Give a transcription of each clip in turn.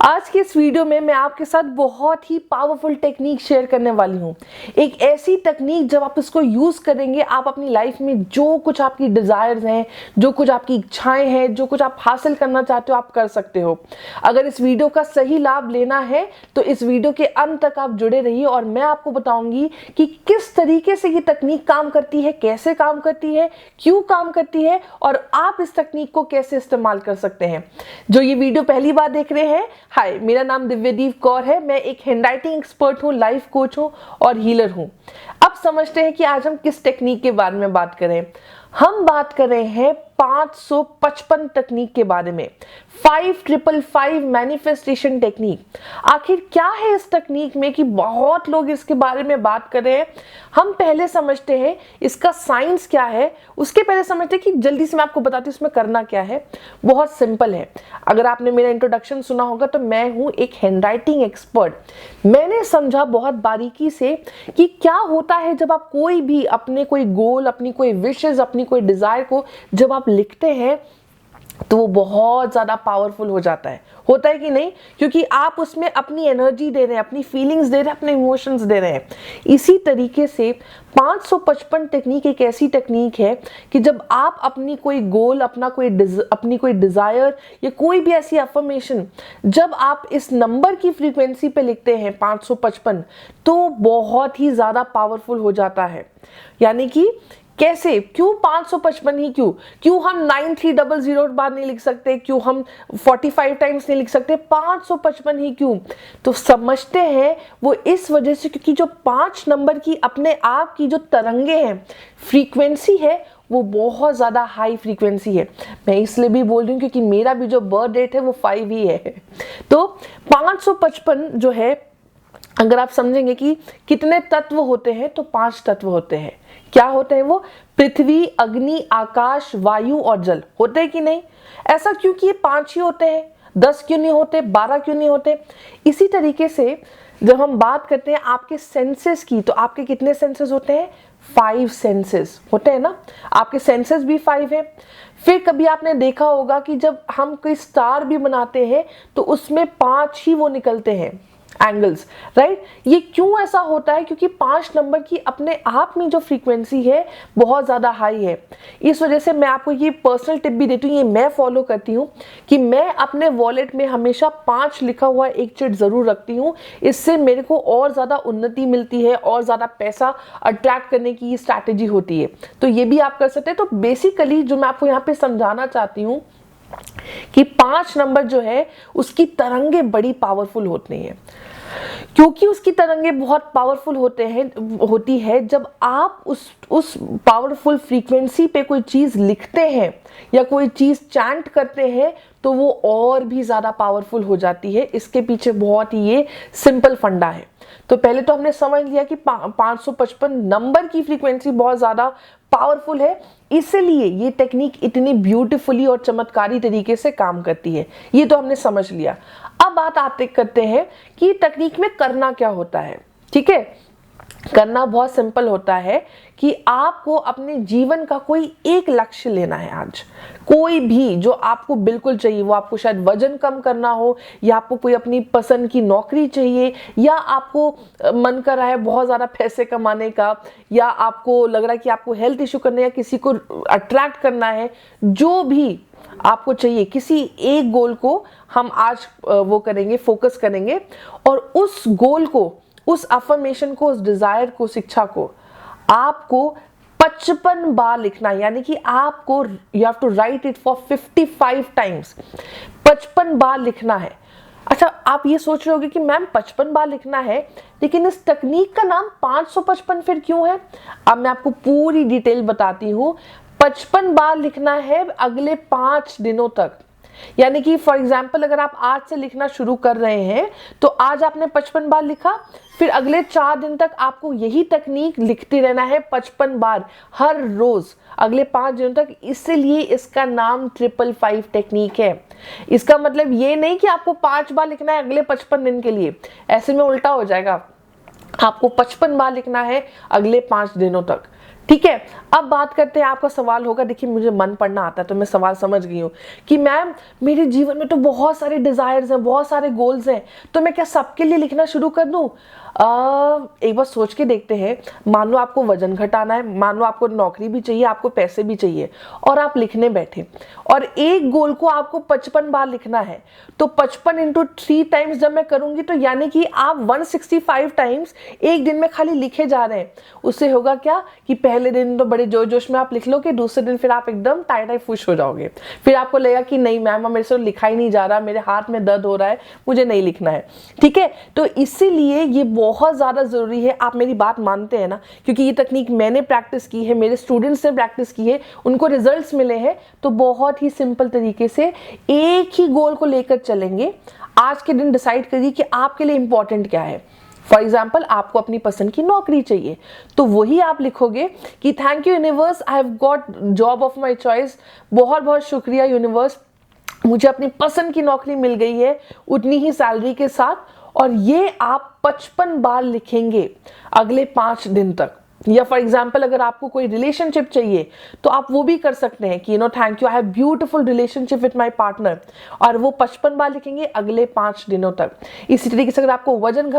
आज की इस वीडियो में मैं आपके साथ बहुत ही पावरफुल टेक्निक शेयर करने वाली हूँ। एक ऐसी टेक्निक जब आप इसको यूज करेंगे आप अपनी लाइफ में जो कुछ आपकी डिजायर्स हैं, जो कुछ आपकी इच्छाएं हैं, जो कुछ आप हासिल करना चाहते हो आप कर सकते हो। अगर इस वीडियो का सही लाभ लेना है तो इस वीडियो के अंत तक आप जुड़े रहिए और मैं आपको बताऊंगी कि किस तरीके से ये तकनीक काम करती है, कैसे काम करती है, क्यों काम करती है और आप इस तकनीक को कैसे इस्तेमाल कर सकते हैं। जो ये वीडियो पहली बार देख रहे हैं, हाय, मेरा नाम दिव्यदीप कौर है। मैं एक हैंडराइटिंग एक्सपर्ट हूँ, लाइफ कोच हूँ और हीलर हूँ। अब समझते हैं कि आज हम किस टेक्निक के बारे में बात करें। हम बात कर रहे हैं 555 तकनीक के बारे में, 555 मैनिफेस्टेशन टेक्निक। आखिर क्या है इस तकनीक में कि बहुत लोग इसके बारे में बात कर रहे हैं। हम पहले समझते हैं इसका साइंस क्या है, उसके पहले समझते हैं कि जल्दी से मैं आपको बताती हूँ इसमें करना क्या है। बहुत सिंपल है। अगर आपने मेरा इंट्रोडक्शन सुना होगा तो मैं हूँ एक हैंडराइटिंग एक्सपर्ट। मैंने समझा बहुत बारीकी से कि क्या होता है जब आप कोई भी अपने कोई गोल, अपनी कोई विशेस, अपनी कोई डिजायर को जब आप लिखते हैं तो वो बहुत ज्यादा पावरफुल हो जाता है। होता है कि नहीं? क्योंकि आप उसमें अपनी एनर्जी दे रहे हैं, अपनी फीलिंग्स दे रहे हैं, अपने इमोशंस दे रहे हैं। इसी तरीके से 555 टेक्निक एक ऐसी टेक्निक है कि जब आप अपनी कोई गोल, अपनी कोई डिजायर या कोई भी ऐसी अफर्मेशन जब आप इस नंबर की फ्रीक्वेंसी पे लिखते हैं 555, तो बहुत ही ज्यादा पावरफुल हो जाता है। यानी कि कैसे, क्यों 555 ही, क्यों हम 9300 बार नहीं लिख सकते, क्यों हम 45 टाइम्स नहीं लिख सकते, 555 ही क्यों? तो समझते हैं वो इस वजह से क्योंकि जो 5 नंबर की अपने आप की जो तरंगे हैं, फ्रीक्वेंसी है, वो बहुत ज्यादा हाई फ्रीक्वेंसी है। मैं इसलिए भी बोल रही हूँ क्योंकि मेरा भी जो बर्थ डेट है वो 5 ही है। तो 555 जो है, अगर आप समझेंगे कि कितने तत्व होते हैं तो 5 तत्व होते हैं। क्या होते हैं वो? पृथ्वी, अग्नि, आकाश, वायु और जल। होते हैं कि नहीं? ऐसा क्यों कि ये 5 ही होते हैं? 10 क्यों नहीं होते? 12 क्यों नहीं होते? इसी तरीके से जब हम बात करते हैं आपके सेंसेस की, तो आपके कितने सेंसेस होते हैं? 5 सेंसेस होते हैं ना। आपके सेंसेस भी 5 है। फिर कभी आपने देखा होगा कि जब हम कोई स्टार भी बनाते हैं तो उसमें 5 ही वो निकलते हैं एंगल्स, राइट? ये क्यों ऐसा होता है? क्योंकि 5 नंबर की अपने आप में जो फ्रीक्वेंसी है बहुत ज्यादा हाई है। इस वजह से मैं आपको ये पर्सनल टिप भी देती हूँ, ये मैं फॉलो करती हूँ कि मैं अपने वॉलेट में हमेशा 5 लिखा हुआ एक चिट जरूर रखती हूँ। इससे मेरे को और ज्यादा उन्नति मिलती है और ज्यादा पैसा अट्रैक्ट करने की स्ट्रैटेजी होती है। तो ये भी आप कर सकते हैं। तो बेसिकली जो मैं आपको यहाँ पे समझाना चाहती हूँ कि 5 नंबर जो है उसकी तरंगे बड़ी पावरफुल होती हैं। क्योंकि उसकी तरंगे बहुत पावरफुल होती है जब आप उस पावरफुल फ्रीक्वेंसी पे कोई चीज लिखते हैं या कोई चीज चैंट करते हैं तो वो और भी ज्यादा पावरफुल हो जाती है। इसके पीछे बहुत ही ये सिंपल फंडा है। तो पहले तो हमने समझ लिया कि 555 नंबर की फ्रीक्वेंसी बहुत ज्यादा पावरफुल है, इसलिए ये टेक्निक इतनी ब्यूटीफुली और चमत्कारी तरीके से काम करती है। ये तो हमने समझ लिया। अब बात आते करते हैं कि तकनीक में करना क्या होता है। ठीक है, करना बहुत सिंपल होता है कि आपको अपने जीवन का कोई एक लक्ष्य लेना है। आज कोई भी जो आपको बिल्कुल चाहिए, वो आपको शायद वजन कम करना हो, या आपको कोई अपनी पसंद की नौकरी चाहिए, या आपको मन कर रहा है बहुत ज़्यादा पैसे कमाने का, या आपको लग रहा है कि आपको हेल्थ इशू करना है या किसी को अट्रैक्ट करना है। जो भी आपको चाहिए, किसी एक गोल को हम आज वो करेंगे, फोकस करेंगे और उस गोल को, उस अफर्मेशन को, उस डिजायर को, उस इच्छा को आपको 55 बार लिखना है। यानी कि आपको you have to write it for 55 times. 55 बार लिखना है। अच्छा, आप ये सोच रहे होगे कि मैम 55 बार लिखना है, लेकिन इस तकनीक का नाम 555 फिर क्यों है? अब मैं आपको पूरी डिटेल बताती हूँ। 55 बार लिखना है अगले 5 दिनों तक। यानी कि फॉर एग्जाम्पल अगर आप आज से लिखना शुरू कर रहे हैं तो आज आपने 55 बार लिखा, फिर अगले 4 दिन तक आपको यही तकनीक लिखते रहना है 55 बार हर रोज अगले 5 दिनों तक। इसलिए इसका नाम 555 टेक्निक है। इसका मतलब ये नहीं कि आपको 5 बार लिखना है अगले 55 दिन के लिए, ऐसे में उल्टा हो जाएगा। आपको 55 बार लिखना है अगले 5 दिनों तक। ठीक है, अब बात करते हैं, आपका सवाल होगा, देखिए मुझे मन पढ़ना आता है तो मैं सवाल समझ गई हूँ कि मैम मेरे जीवन में तो बहुत सारे डिजायर्स हैं, बहुत सारे गोल्स हैं, तो मैं क्या सबके लिए लिखना शुरू कर दूँ? एक बार सोच के देखते हैं। मान लो आपको वजन घटाना है, मान लो आपको नौकरी भी चाहिए, आपको पैसे भी चाहिए, और आप लिखने बैठे और एक गोल को आपको 55 बार लिखना है, तो 55 इंटू 3 टाइम्स जब मैं करूंगी तो यानी कि आप 165 टाइम्स एक दिन में खाली लिखे जा रहे हैं। उससे होगा क्या कि पहले दिन तो बड़े जोश जोश में आप लिख लोगे, दूसरे दिन फिर आप एकदम टाइट टाइट खुश हो जाओगे, फिर आपको लगेगा कि नहीं मैम मेरे से लिखा ही नहीं जा रहा, मेरे हाथ में दर्द हो रहा है, मुझे नहीं लिखना है। ठीक है, तो इसीलिए ये बहुत ज़्यादा ज़रूरी है। आप मेरी बात मानते हैं ना, क्योंकि ये तकनीक मैंने प्रैक्टिस की है, मेरे स्टूडेंट्स ने प्रैक्टिस की है, उनको रिजल्ट्स मिले हैं। तो बहुत ही सिंपल तरीके से एक ही गोल को लेकर चलेंगे। आज के दिन डिसाइड करिए कि आपके लिए इंपॉर्टेंट क्या है। फॉर एग्जाम्पल, आपको अपनी पसंद की नौकरी चाहिए, तो वही आप लिखोगे कि thank you universe, I have got job of my choice. बहुत बहुत शुक्रिया यूनिवर्स, मुझे अपनी पसंद की नौकरी मिल गई है उतनी ही सैलरी के साथ। और ये आप 55 बार लिखेंगे अगले 5 दिन तक। या फॉर एग्जाम्पल, अगर आपको कोई रिलेशनशिप चाहिए तो आप वो भी कर सकते हैं कि thank you, I have beautiful relationship with my partner, और वो 55 बार लिखेंगे अगले 5 दिनों तक। इसी तरीके से अगर आपको वजन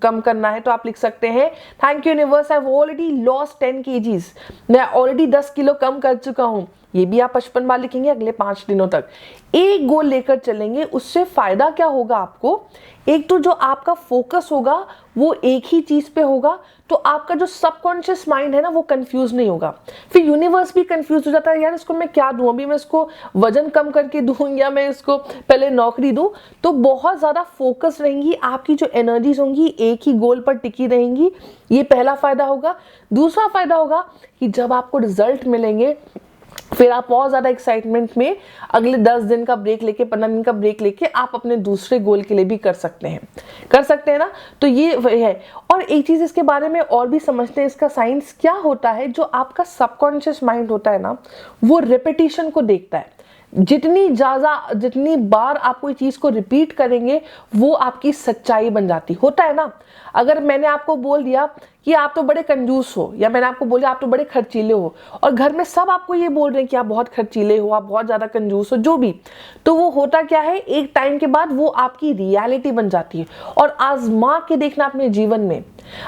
कम करना है तो आप लिख सकते हैं thank you universe, I have already lost 10 kgs, मैं ऑलरेडी 10 किलो कम कर चुका हूँ। ये भी आप 55 बार लिखेंगे अगले 5 दिनों तक। एक गोल लेकर चलेंगे, उससे फायदा क्या होगा आपको? एक तो जो आपका फोकस होगा वो एक ही चीज पे होगा, तो आपका जो सबकॉन्शियस माइंड है ना वो कंफ्यूज नहीं होगा। फिर यूनिवर्स भी कंफ्यूज हो जाता है, यार इसको मैं क्या दूं, अभी मैं इसको वजन कम करके दूं या मैं इसको पहले नौकरी दूं। तो बहुत ज्यादा फोकस रहेंगी, आपकी जो एनर्जीज होंगी एक ही गोल पर टिकी रहेंगी। ये पहला फायदा होगा। दूसरा फायदा होगा कि जब आपको रिजल्ट मिलेंगे फिर आप बहुत ज़्यादा एक्साइटमेंट में अगले 10 दिन का ब्रेक लेके, 15 दिन का ब्रेक लेके आप अपने दूसरे गोल के लिए भी कर सकते हैं ना। तो ये है। और एक चीज़ इसके बारे में और भी समझते हैं, इसका साइंस क्या होता है। जो आपका सबकॉन्शियस माइंड होता है ना, वो रिपीटिशन को देखता है। जितनी बार आप कोई चीज को रिपीट करेंगे वो आपकी सच्चाई बन जाती होता है ना। अगर मैंने आपको बोल दिया कि आप तो बड़े कंजूस हो, या मैंने आपको बोला आप तो बड़े खर्चीले हो, और घर में सब आपको ये बोल रहे हैं कि आप बहुत खर्चीले हो, आप बहुत ज्यादा कंजूस हो, जो भी, तो वो होता क्या है, एक टाइम के बाद वो आपकी रियलिटी बन जाती है। और आजमा के देखना अपने जीवन में,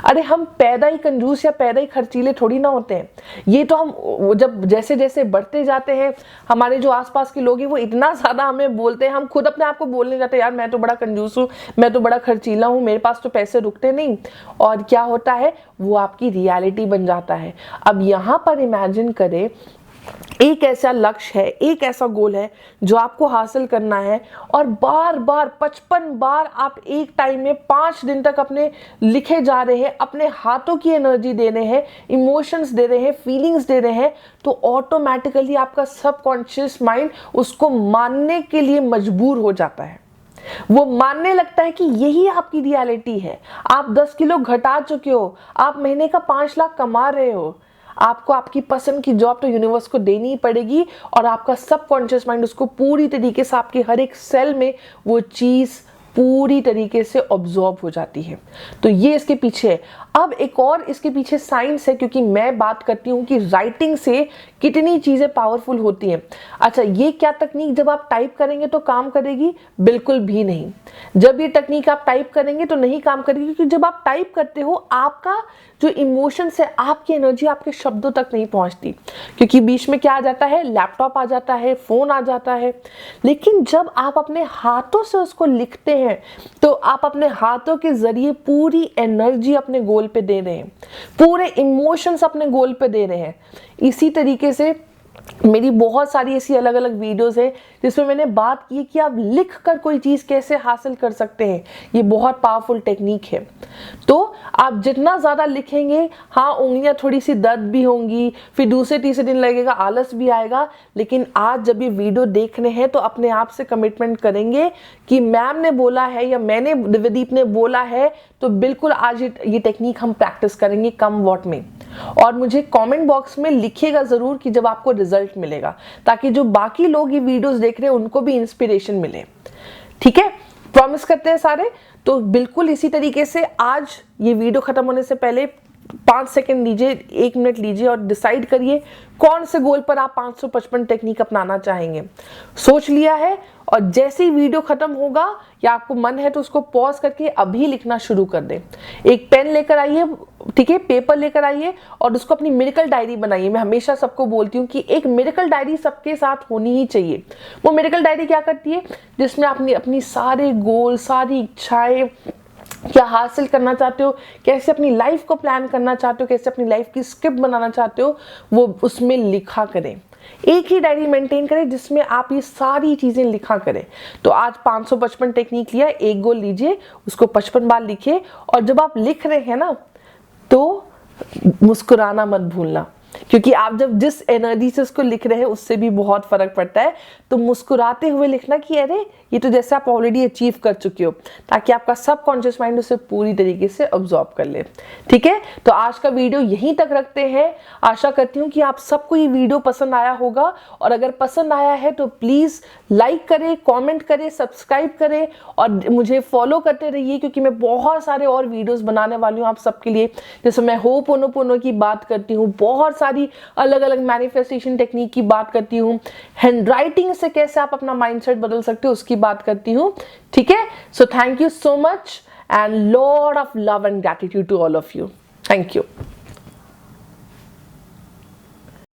अरे हम पैदा ही कंजूस या पैदा ही खर्चीले थोड़ी ना होते हैं। ये तो हम जब जैसे जैसे बढ़ते जाते हैं, हमारे जो आसपास के लोग हैं वो इतना ज्यादा हमें बोलते हैं, हम खुद अपने आप को बोलने जाते हैं यार मैं तो बड़ा कंजूस हूँ, मैं तो बड़ा खर्चीला हूँ, मेरे पास तो पैसे रुकते नहीं। और क्या होता है, वो आपकी रियलिटी बन जाता है। अब यहाँ पर इमेजिन करें, एक ऐसा लक्ष्य है, एक ऐसा गोल है जो आपको हासिल करना है, और बार बार 55 बार आप एक टाइम में 5 दिन तक अपने लिखे जा रहे हैं, अपने हाथों की एनर्जी दे रहे हैं, इमोशंस दे रहे हैं, फीलिंग्स दे रहे हैं, तो ऑटोमेटिकली आपका सबकॉन्शियस माइंड उसको मानने के लिए मजबूर हो जाता है। वो मानने लगता है कि यही आपकी रियलिटी है। आप 10 किलो घटा चुके हो, आप महीने का 5 लाख कमा रहे हो, आपको आपकी पसंद की जॉब तो यूनिवर्स को देनी ही पड़ेगी, और आपका सबकॉन्शियस माइंड उसको पूरी तरीके से आपके हर एक सेल में वो चीज पूरी तरीके से ऑब्जॉर्ब हो जाती है। तो ये इसके पीछे है। अब एक और इसके पीछे साइंस है, क्योंकि मैं बात करती हूँ कि राइटिंग से कितनी चीजें पावरफुल होती हैं। अच्छा, ये क्या तकनीक जब आप टाइप करेंगे तो काम करेगी? बिल्कुल भी नहीं। जब ये तकनीक आप टाइप करेंगे तो नहीं काम करेगी, क्योंकि जब आप टाइप करते हो आपका जो इमोशंस है, आपकी एनर्जी आपके शब्दों तक नहीं पहुंचती, क्योंकि बीच में क्या आ जाता है, लैपटॉप आ जाता है, फोन आ जाता है। लेकिन जब आप अपने हाथों से उसको लिखते हैं तो आप अपने हाथों के जरिए पूरी एनर्जी अपने गोल पे दे रहे हैं, पूरे इमोशंस अपने गोल पे दे रहे हैं। इसी तरीके से मेरी बहुत सारी ऐसी अलग अलग वीडियोस हैं जिसमें मैंने बात की कि आप लिख कर कोई चीज़ कैसे हासिल कर सकते हैं। ये बहुत पावरफुल टेक्निक है। तो आप जितना ज़्यादा लिखेंगे, हाँ उंगलियां थोड़ी सी दर्द भी होंगी, फिर दूसरे तीसरे दिन लगेगा, आलस भी आएगा, लेकिन आज जब ये वीडियो देख रहे हैं तो अपने आप से कमिटमेंट करेंगे कि मैम ने बोला है या मैंने, दिव्यदीप ने बोला है, तो बिल्कुल आज ये टेक्निक हम प्रैक्टिस करेंगे कम वॉट में। और मुझे कमेंट बॉक्स में लिखिएगा ज़रूर कि जब आपको रिजल्ट मिलेगा, ताकि जो बाकी लोग ये वीडियोस देख रहे हैं उनको भी इंस्पिरेशन मिले। ठीक है, प्रॉमिस करते हैं सारे। तो बिल्कुल इसी तरीके से आज ये वीडियो खत्म होने से पहले 5 सेकंड लीजिए, 1 मिनट लीजिए और डिसाइड करिए कौन से गोल पर आप 555 टेक्निक अपनाना चाहेंगे। सोच लिया है, और जैसे ही वीडियो खत्म होगा या आपको मन है तो उसको पॉज करके अभी लिखना शुरू कर दें। एक पेन लेकर आइए, ठीक है, पेपर लेकर आइए और उसको अपनी मिरेकल डायरी बनाइए। मैं हमेशा सबको बोलती हूँ कि एक मिरेकल डायरी सबके साथ होनी ही चाहिए। वो मिरेकल डायरी क्या करती है, जिसमें आपने अपनी सारे गोल, सारी इच्छाएं, क्या हासिल करना चाहते हो, कैसे अपनी लाइफ को प्लान करना चाहते हो, कैसे अपनी लाइफ की स्क्रिप्ट बनाना चाहते हो, वो उसमें लिखा करें। एक ही डायरी मेंटेन करें जिसमें आप ये सारी चीजें लिखा करें। तो आज 555 टेक्निक लिया, एक गोल लीजिए, उसको 55 बार लिखिए, और जब आप लिख रहे हैं ना तो मुस्कुराना मत भूलना, क्योंकि आप जब जिस एनर्जी से उसको लिख रहे हैं उससे भी बहुत फर्क पड़ता है। तो मुस्कुराते हुए लिखना कि अरे ये तो जैसे आप ऑलरेडी अचीव कर चुके हो, ताकि आपका सबकॉन्शियस माइंड उसे पूरी तरीके से अब्सॉर्ब कर ले। ठीक है, तो आज का वीडियो यहीं तक रखते हैं। आशा करती हूँ कि आप सबको ये वीडियो पसंद आया होगा, और अगर पसंद आया है तो प्लीज लाइक करें, कमेंट करें, सब्सक्राइब करें और मुझे फॉलो करते रहिए, क्योंकि मैं बहुत सारे और वीडियोस बनाने वाली हूँ आप सबके लिए। जैसे मैं होपोनोपोनो की बात करती हूँ, बहुत सारी अलग अलग मैनिफेस्टेशन टेक्निक की बात करती हूँ, हैंड राइटिंग से कैसे आप अपना माइंडसेट बदल सकते हो उसकी बात करती हूँ। ठीक है, so thank you so much and lot of love and gratitude to all of you. Thank you.